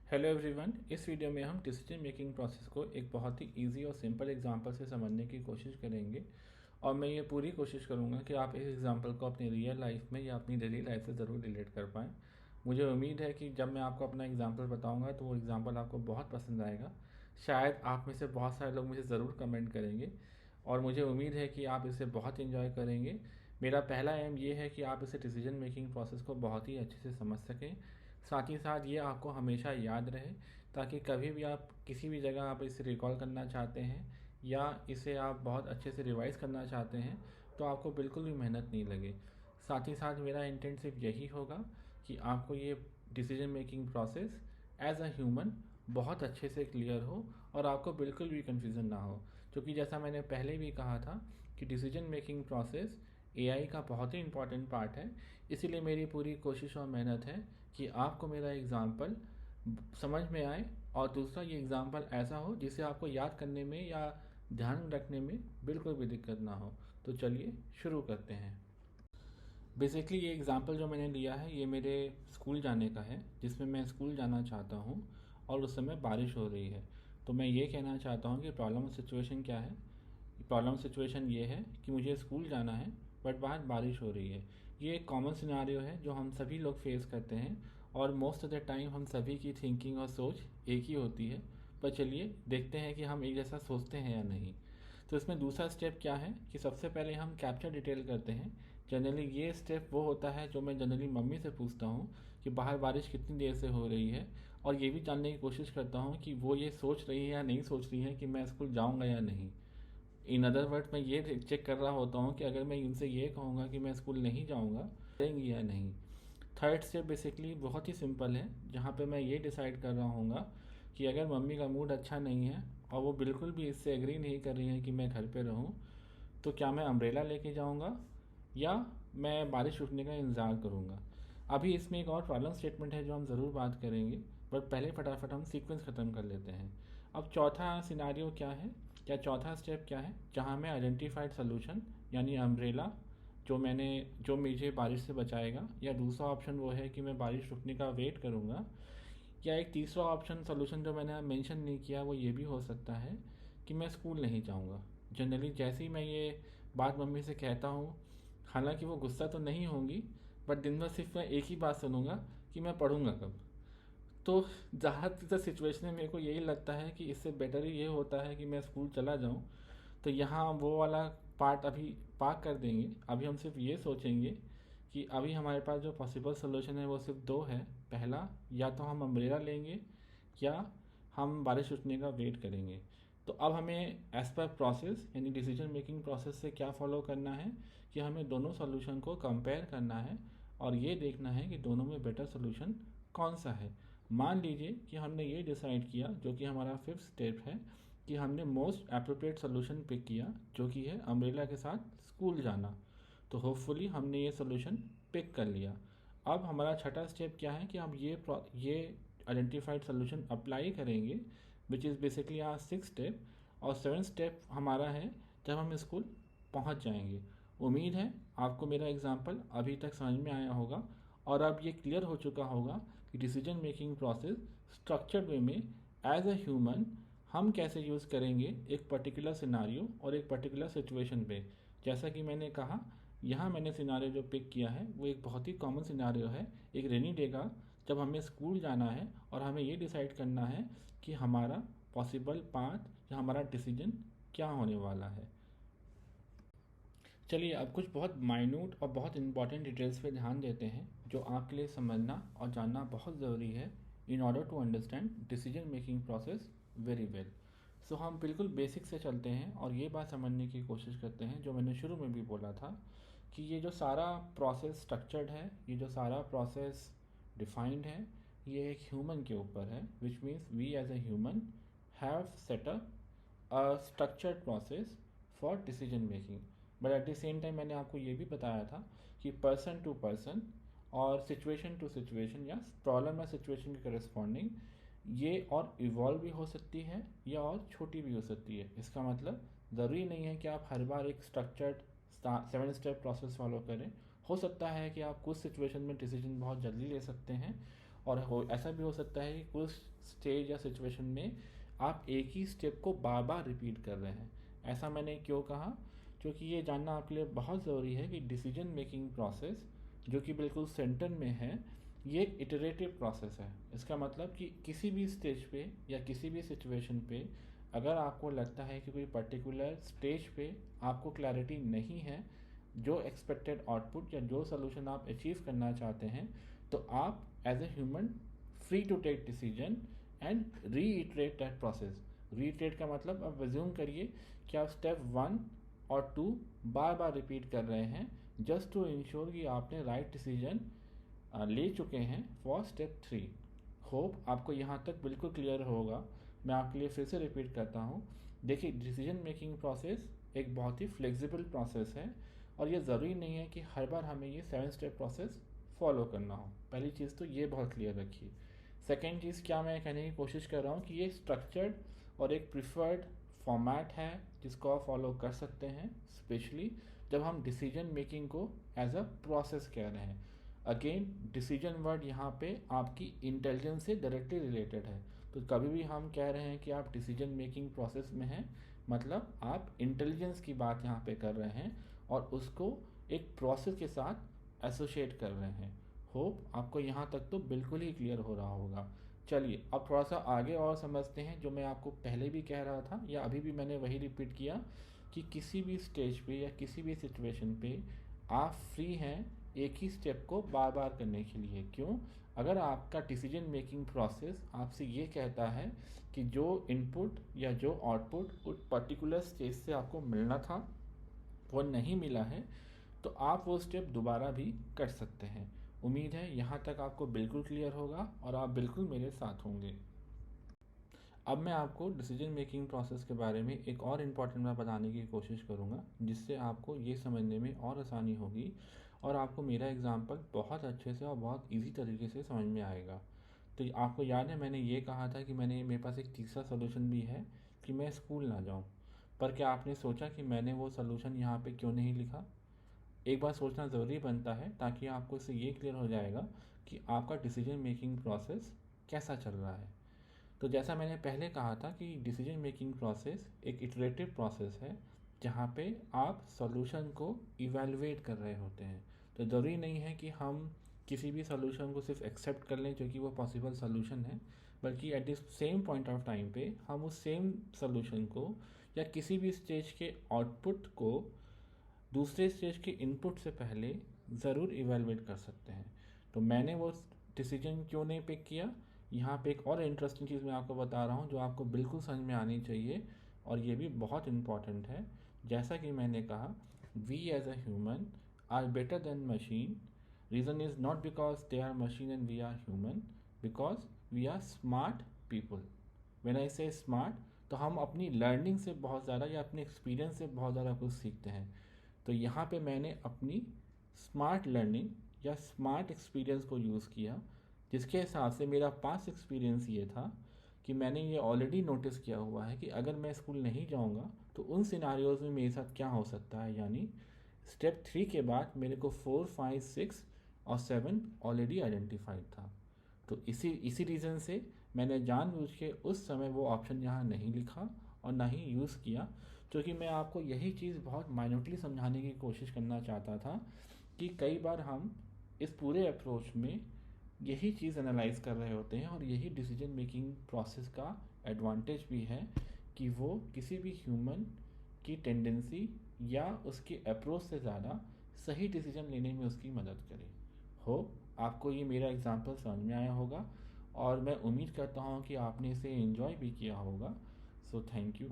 Hello everyone. इस video में हम डिसीजन मेकिंग प्रोसेस को एक बहुत ही इजी और सिंपल एग्जांपल से समझने की कोशिश करेंगे और मैं ये पूरी कोशिश करूँगा कि आप इस एग्जांपल को अपनी रियल लाइफ में या अपनी डेली लाइफ से ज़रूर रिलेट कर पाएँ। मुझे उम्मीद है कि जब मैं आपको अपना एग्जांपल बताऊँगा तो वो एग्जांपल आपको बहुत पसंद आएगा। शायद आप में से बहुत सारे लोग मुझे ज़रूर कमेंट करेंगे और मुझे उम्मीद है कि आप इसे बहुत इन्जॉय करेंगे। मेरा पहला एम ये है कि आप इसे डिसीजन मेकिंग प्रोसेस को बहुत ही अच्छे से समझ सकें, साथ ही साथ ये आपको हमेशा याद रहे ताकि कभी भी आप किसी भी जगह आप इसे रिकॉल करना चाहते हैं या इसे आप बहुत अच्छे से रिवाइज़ करना चाहते हैं तो आपको बिल्कुल भी मेहनत नहीं लगे। साथ ही साथ मेरा इंटेंट सिर्फ यही होगा कि आपको ये decision making process as a human बहुत अच्छे से क्लियर हो और आपको बिल्कुल भी कन्फ्यूज़न ना हो, क्योंकि जैसा मैंने पहले भी कहा था कि डिसीजन मेकिंग प्रोसेस एआई का बहुत ही इम्पॉर्टेंट पार्ट है। इसीलिए मेरी पूरी कोशिश और मेहनत है कि आपको मेरा एग्ज़ाम्पल समझ में आए और दूसरा ये एग्ज़ाम्पल ऐसा हो जिसे आपको याद करने में या ध्यान रखने में बिल्कुल भी दिक्कत ना हो। तो चलिए शुरू करते हैं। बेसिकली ये एग्ज़ाम्पल जो मैंने लिया है ये मेरे स्कूल जाने का है, जिसमें मैं स्कूल जाना चाहता हूँ और उस समय बारिश हो रही है। तो मैं ये कहना चाहता हूँ कि प्रॉब्लम सिचुएशन क्या है। प्रॉब्लम सिचुएशन ये है कि मुझे स्कूल जाना है बट बाहर बारिश हो रही है। ये एक कॉमन सिनारियो है जो हम सभी लोग फेस करते हैं और मोस्ट ऑफ द टाइम हम सभी की थिंकिंग और सोच एक ही होती है। पर चलिए देखते हैं कि हम एक जैसा सोचते हैं या नहीं। तो इसमें दूसरा स्टेप क्या है कि सबसे पहले हम कैप्चर डिटेल करते हैं। जनरली ये स्टेप वो होता है जो मैं जनरली मम्मी से पूछता हूँ कि बाहर बारिश कितनी देर से हो रही है, और ये भी जानने की कोशिश करता हूँ कि वो ये सोच रही है या नहीं सोच रही है कि मैं स्कूल जाऊँगा या नहीं। इन अदर वर्ड मैं ये चेक कर रहा होता हूँ कि अगर मैं इनसे ये कहूँगा कि मैं स्कूल नहीं जाऊँगा देंगी या नहीं। थर्ड स्टेप बेसिकली बहुत ही सिंपल है, जहाँ पे मैं ये डिसाइड कर रहा हूँगा कि अगर मम्मी का मूड अच्छा नहीं है और वो बिल्कुल भी इससे एग्री नहीं कर रही है कि मैं घर पे रहूँ, तो क्या मैं अम्ब्रेला लेके जाऊँगा या मैं बारिश रुकने का इंतज़ार करूँगा। अभी इसमें एक और प्रॉब्लम स्टेटमेंट है जो हम ज़रूर बात करेंगे, बट पहले फटाफट हम सीक्वेंस ख़त्म कर लेते हैं। अब चौथा सिनारियो क्या है, या चौथा स्टेप क्या है, जहाँ मैं आइडेंटिफाइड सोल्यूशन यानी अम्ब्रेला जो मुझे बारिश से बचाएगा, या दूसरा ऑप्शन वो है कि मैं बारिश रुकने का वेट करूँगा, या एक तीसरा ऑप्शन सोल्यूशन जो मैंने मेंशन नहीं किया वो ये भी हो सकता है कि मैं स्कूल नहीं जाऊँगा। जनरली जैसे ही मैं ये बात मम्मी से कहता हूँ, हालांकि वो गुस्सा तो नहीं होंगी, बट दिन भर सिर्फ मैं एक ही बात सुनूंगा कि मैं पढ़ूंगा कब। तो ज़्यादातर सिचुएशन में मेरे को यही लगता है कि इससे बेटर ही ये होता है कि मैं स्कूल चला जाऊँ। तो यहाँ वो वाला पार्ट अभी पार्क कर देंगे। अभी हम सिर्फ ये सोचेंगे कि अभी हमारे पास जो पॉसिबल सोल्यूशन है वो सिर्फ दो है। पहला, या तो हम अम्ब्रेला लेंगे या हम बारिश रुकने का वेट करेंगे। तो अब हमें एज पर प्रोसेस यानी डिसीजन मेकिंग प्रोसेस से क्या फॉलो करना है कि हमें दोनों सोल्यूशन को कंपेयर करना है और ये देखना है कि दोनों में बेटर सोल्यूशन कौन सा है। मान लीजिए कि हमने ये डिसाइड किया, जो कि हमारा फिफ्थ स्टेप है, कि हमने मोस्ट अप्रोप्रिएट सोल्यूशन पिक किया जो कि है अम्ब्रेला के साथ स्कूल जाना। तो होपफुली हमने ये सोल्यूशन पिक कर लिया। अब हमारा छठा स्टेप क्या है कि हम ये आइडेंटिफाइड सोल्यूशन अप्लाई करेंगे, which is basically are six step. और सेवन स्टेप हमारा है जब हम स्कूल पहुंच जाएंगे। उम्मीद है आपको मेरा एग्जांपल अभी तक समझ में आया होगा और अब ये क्लियर हो चुका होगा कि decision making process structured way में एज अ ह्यूमन हम कैसे यूज़ करेंगे एक पर्टिकुलर सिनारियो और एक पर्टिकुलर सिचुएशन पे। जैसा कि मैंने कहा, यहाँ मैंने सिनारियो जो पिक किया है वो एक बहुत ही कॉमन सिनारियो है, एक रेनी डे का, जब हमें स्कूल जाना है और हमें ये डिसाइड करना है कि हमारा पॉसिबल पाथ या हमारा डिसीजन क्या होने वाला है। चलिए अब कुछ बहुत माइन्यूट और बहुत इंपॉर्टेंट डिटेल्स पे ध्यान देते हैं जो आपके लिए समझना और जानना बहुत ज़रूरी है in order to understand decision making process very well. So हम बिल्कुल बेसिक से चलते हैं और ये बात समझने की कोशिश करते हैं जो मैंने शुरू में भी बोला था कि ये जो सारा प्रोसेस स्ट्रक्चर्ड है, ये जो सारा प्रोसेस डिफाइंड है, ये एक ह्यूमन के ऊपर है, which means we as a human have setup a structured process for decision making. But at the same time मैंने आपको ये भी बताया था कि पर्सन टू पर्सन और सिचुएशन टू सिचुएशन या प्रॉब्लम या सिचुएशन के करस्पॉन्डिंग ये और इवॉल्व भी हो सकती है या और छोटी भी हो सकती है। इसका मतलब ज़रूरी नहीं है कि आप हर बार एक structured seven step process follow करें। हो सकता है कि आप कुछ सिचुएशन में डिसीजन बहुत जल्दी ले सकते हैं और ऐसा भी हो सकता है कि कुछ स्टेज या सिचुएशन में आप एक ही स्टेप को बार बार रिपीट कर रहे हैं। ऐसा मैंने क्यों कहा? क्योंकि ये जानना आपके लिए बहुत ज़रूरी है कि डिसीजन मेकिंग प्रोसेस जो कि बिल्कुल सेंटर में है, ये एक इटरेटिव प्रोसेस है। इसका मतलब कि किसी भी स्टेज पे या किसी भी सिचुएशन पे अगर आपको लगता है कि कोई पर्टिकुलर स्टेज पे आपको क्लैरिटी नहीं है, जो एक्सपेक्टेड आउटपुट या जो सोल्यूशन आप अचीव करना चाहते हैं, तो आप as a human free to take decision and reiterate that process. Reiterate का मतलब अब अज्यूम करिए कि आप स्टेप 1 और 2 बार बार रिपीट कर रहे हैं जस्ट टू इंश्योर कि आपने राइट डिसीजन ले चुके हैं फॉर स्टेप 3। होप आपको यहाँ तक बिल्कुल क्लियर होगा। मैं आपके लिए फिर से रिपीट करता हूँ। देखिए, डिसीजन मेकिंग प्रोसेस एक बहुत ही फ्लेक्सिबल प्रोसेस है और ये ज़रूरी नहीं है कि हर बार हमें ये 7 स्टेप प्रोसेस फॉलो करना हो। पहली चीज़ तो ये बहुत क्लियर रखिए। सेकेंड चीज़ क्या मैं कहने की कोशिश कर रहा हूँ कि ये स्ट्रक्चर्ड और एक प्रिफर्ड फॉर्मेट है जिसको आप फॉलो कर सकते हैं, स्पेशली जब हम डिसीजन मेकिंग को एज अ प्रोसेस कह रहे हैं। अगेन, डिसीजन वर्ड यहाँ पे आपकी इंटेलिजेंस से डायरेक्टली रिलेटेड है। तो कभी भी हम कह रहे हैं कि आप डिसीजन मेकिंग प्रोसेस में हैं, मतलब आप इंटेलिजेंस की बात यहाँ पे कर रहे हैं और उसको एक प्रोसेस के साथ एसोशिएट कर रहे हैं। होप आपको यहाँ तक तो बिल्कुल ही क्लियर हो रहा होगा। चलिए अब थोड़ा सा आगे और समझते हैं। जो मैं आपको पहले भी कह रहा था या अभी भी मैंने वही रिपीट किया कि किसी भी स्टेज पे या किसी भी सिचुएशन पे आप फ्री हैं एक ही स्टेप को बार बार करने के लिए। क्यों? अगर आपका डिसीजन मेकिंग प्रोसेस आपसे ये कहता है कि जो इनपुट या जो आउटपुट उस पर्टिकुलर स्टेज से आपको मिलना था वो नहीं मिला है, तो आप वो स्टेप दोबारा भी कर सकते हैं। उम्मीद है यहाँ तक आपको बिल्कुल क्लियर होगा और आप बिल्कुल मेरे साथ होंगे। अब मैं आपको डिसीजन मेकिंग प्रोसेस के बारे में एक और इम्पॉर्टेंट बात बताने की कोशिश करूँगा जिससे आपको ये समझने में और आसानी होगी और आपको मेरा एग्जांपल बहुत अच्छे से और बहुत इजी तरीके से समझ में आएगा। तो आपको याद है मैंने ये कहा था कि मेरे पास एक तीसरा सोल्यूशन भी है कि मैं स्कूल ना जाऊँ। पर क्या आपने सोचा कि मैंने वो सोल्यूशन यहाँ पे क्यों नहीं लिखा? एक बार सोचना ज़रूरी बनता है ताकि आपको इससे ये क्लियर हो जाएगा कि आपका डिसीजन मेकिंग प्रोसेस कैसा चल रहा है। तो जैसा मैंने पहले कहा था कि डिसीजन मेकिंग प्रोसेस एक इटरेटिव प्रोसेस है जहाँ पे आप सॉल्यूशन को इवैल्यूएट कर रहे होते हैं। तो ज़रूरी नहीं है कि हम किसी भी सॉल्यूशन को सिर्फ एक्सेप्ट कर लें जो कि वो पॉसिबल सॉल्यूशन है, बल्कि at this same point of time पे हम उस सेम सॉल्यूशन को या किसी भी स्टेज के आउटपुट को दूसरे स्टेज के इनपुट से पहले ज़रूर इवैल्यूएट कर सकते हैं। तो मैंने वो डिसीजन क्यों नहीं पिक किया, यहाँ पे एक और इंटरेस्टिंग चीज़ मैं आपको बता रहा हूँ जो आपको बिल्कुल समझ में आनी चाहिए और ये भी बहुत इम्पॉर्टेंट है। जैसा कि मैंने कहा, we as a human are better than machine. Reason is not because they are machine and we are human, because we are smart people. When I say smart, तो हम अपनी लर्निंग से बहुत ज़्यादा या अपने एक्सपीरियंस से बहुत ज़्यादा कुछ सीखते हैं। तो यहाँ पे मैंने अपनी स्मार्ट लर्निंग या स्मार्ट एक्सपीरियंस को यूज़ किया, जिसके हिसाब से मेरा पास्ट एक्सपीरियंस ये था कि मैंने ये ऑलरेडी नोटिस किया हुआ है कि अगर मैं स्कूल नहीं जाऊंगा तो उन सिनारियोज़ में मेरे साथ क्या हो सकता है। यानी स्टेप 3 के बाद मेरे को 4, 5, 6 और 7 ऑलरेडी आइडेंटिफाइड था। तो इसी रीज़न से मैंने जानबूझ के उस समय वो ऑप्शन यहाँ नहीं लिखा और ना ही यूज़ किया, क्योंकि मैं आपको यही चीज़ बहुत माइन्यूटली समझाने की कोशिश करना चाहता था कि कई बार हम इस पूरे अप्रोच में यही चीज़ एनालाइज कर रहे होते हैं और यही डिसीजन मेकिंग प्रोसेस का एडवांटेज भी है कि वो किसी भी ह्यूमन की टेंडेंसी या उसकी अप्रोच से ज़्यादा सही डिसीजन लेने में उसकी मदद करे। हो आपको ये मेरा एग्जांपल समझ में आया होगा और मैं उम्मीद करता हूँ कि आपने इसे एंजॉय भी किया होगा। So thank you.